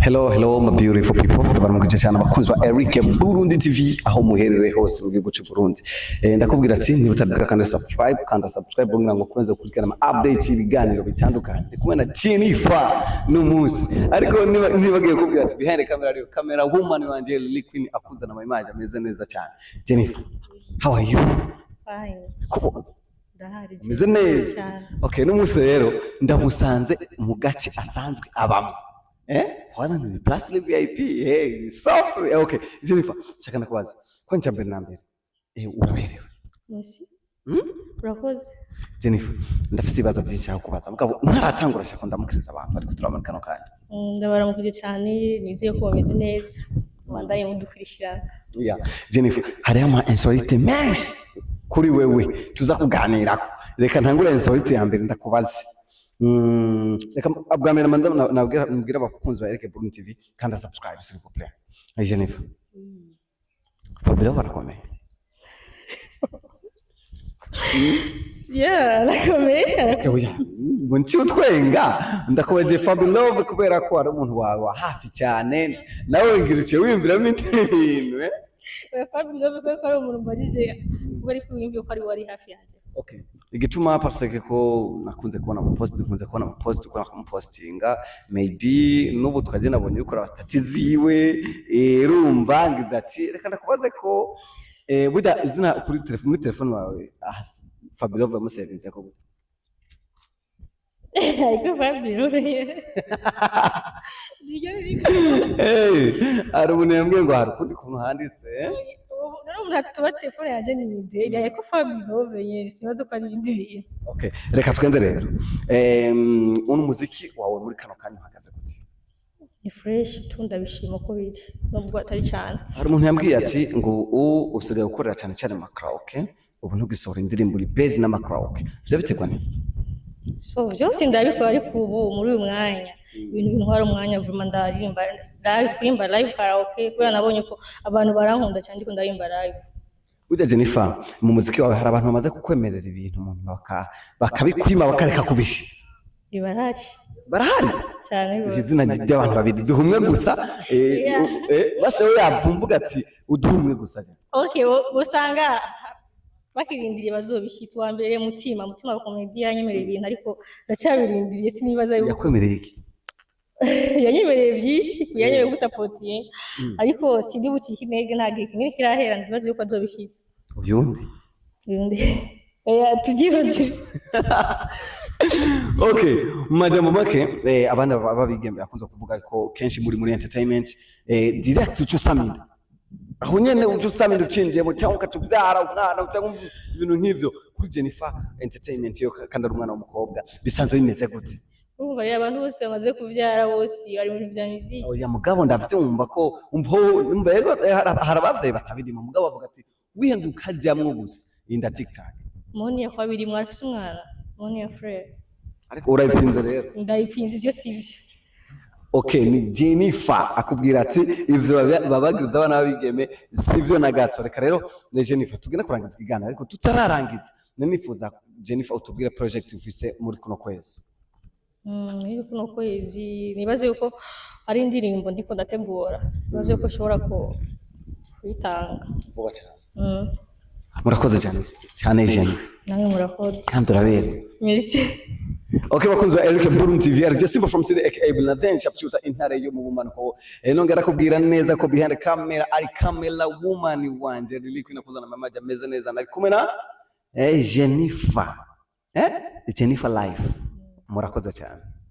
Hello my beautiful people, tubaramukije cyane abakunzi ba Eric Burundi TV aho muherereye hose mu gihugu cy'u Burundi. Ndakubwira ati niba utabwira kandi subscribe kugira ngo kuzenze kukurikirana update ibiganiro bitandukanye. Ndi kumwe na Jennifer n'umunsi. Ariko nibagiye kubwira ati behind camera woman wanje Liquid akuzana ama image ameze neza cyane. Jennifer, how are you? Fine. Cool. Ndahari. Meze neza. Okay, n'umunsi rero ndamusanze mu gace asanzwe abamo. Wana ni plus VIP. Hey, soft. Okay, Jennifer, chaka nakwaza. Kwa nchambere na mbere. Uraberewe. Merci. Urakoze. Jennifer, ndafise ibibazo byinshi aho kubaza. Mugabo ntaratangura shaka ndamukiriza abantu ariko turabona kano kanya. Ndabaramukije cyane, nizeye ko bameze neza. Wandaye mudukurikirana. Yeah, Jennifer, hari ama insolite menshi kuri wewe tuza kuganirako. Reka ntangura insolite ya mbere ndakubaza. Reka abwamera manda nabwira abakunzi ba Eric Burundi TV kandi subscribe s'il vous plaît. Jennifer. Fabio barakomeye. Yeah, nakomeye. Okay, ngo nci utwenga ndakubaje Fabio kubera ko ari umuntu wawe hafi cyane nawe ngirike wimviramo ibintu Fabio ko ari umuntu mbarize bari kwiyumva ko ari wari hafi yaje. Okay. Igituma parce que ko nakunze kubona mu post ukora mu postinga maybe nubu twaje nabonye ukora stati ziwe rumva ngizati reka ndakubaze ko buda izina kuri telefone wawe Fabio va musevinze ko Ariko Fabio ari umuntu yambwiye ngo hari kundi kuntu handitse Tuba telefone yaje ninde iriya ko Fabio venye sibazo ko ari indi. Okay, reka twende rero. Umuziki wawe muri kano kanya uhagaze gute? Ni fresh tundabishima ko biri nubwo atari cyane. Hari umuntu yambwiye ati ngo usigaye gukorera cyane cyane karaoke, ubu ntugisohora indirimbo uri base na karaoke. Vyo bitegwa ni? So byose ndabikora ariko ubu muri uyu mwanya ibintu bintwara umwanya vuma ndarimba live karaoke kubera nabonye ko abantu barankunda cyane ndiko ndarimba live. Ude Jennifer, mu muziki wawe hari abantu bamaze kukwemerera ibintu umuntu bakabikwima bakareka kubishitsa. Barahari cyane rwose. Izina ry'abantu babiri duhumwe gusa base we yavumvuga ati uduhumwe gusa. Okay, usanga bakirindiriye bazobishitsa wa mbere mutima bakomedi yanyemereye ibintu ariko ndacyabirindiriye sinibaza yuko yakwemereye iki. Yanyemereye byinshi yanyemereye gusapotiye ariko sindi butiki intege ntagiye kinini kirahera ndibaze yuko azobishitsa. Uyundi tugihoze. Okay, majambo make abana babigeme akunze kuvuga ko kenshi muri entertainment direct ucusamida aho nyene ucusamida ucinjemo cyangwa ukatubyara umwana cyangwa ibintu nk'ivyo kuri Jennifer entertainment yo kandi ari umwana w'umukobwa bisanzwe bimeze gute? Umva rero abantu bose bamaze kuvyara bose bari mu bya muziki. Oya mugabo ndavyumva ko umva yego harabavye batabirimo mugabo avuga ati wihenze ukajamwo gusa inda TikTok. Moni ya kwabiri mwafise umwana, moni ya frère. Ariko urayipinze rero. Ndayipinze byo sivyo. Okay, ni Jennifer akubwira ati ivyo babagize abana babigeme sivyo na gato. Reka rero ne Jennifer tugenda kurangiza ikiganiro ariko tutararangiza nanifuza Jennifer utubwire project ufise muri kuno kwezi. Muri kuno kwezi nibaze yuko ari indirimbo ndiko ndategura. Nibaze yuko ushobora kuyitanga. Vuba cyane. Murakoze cyane Jennifer. Nawe murakoze. Kandi urabere. Merci. Okay, bakunzi ba Eric Burundi TV, ari Simba from City aka Binaden Shapshuta intare yo mu bumanuko. Nongera kubwira neza ko behind camera ari camera woman wanje Liquid nakuzana mamaja meze neza nari kumwe na Jennifer. Jennifer live. Murakoze cyane.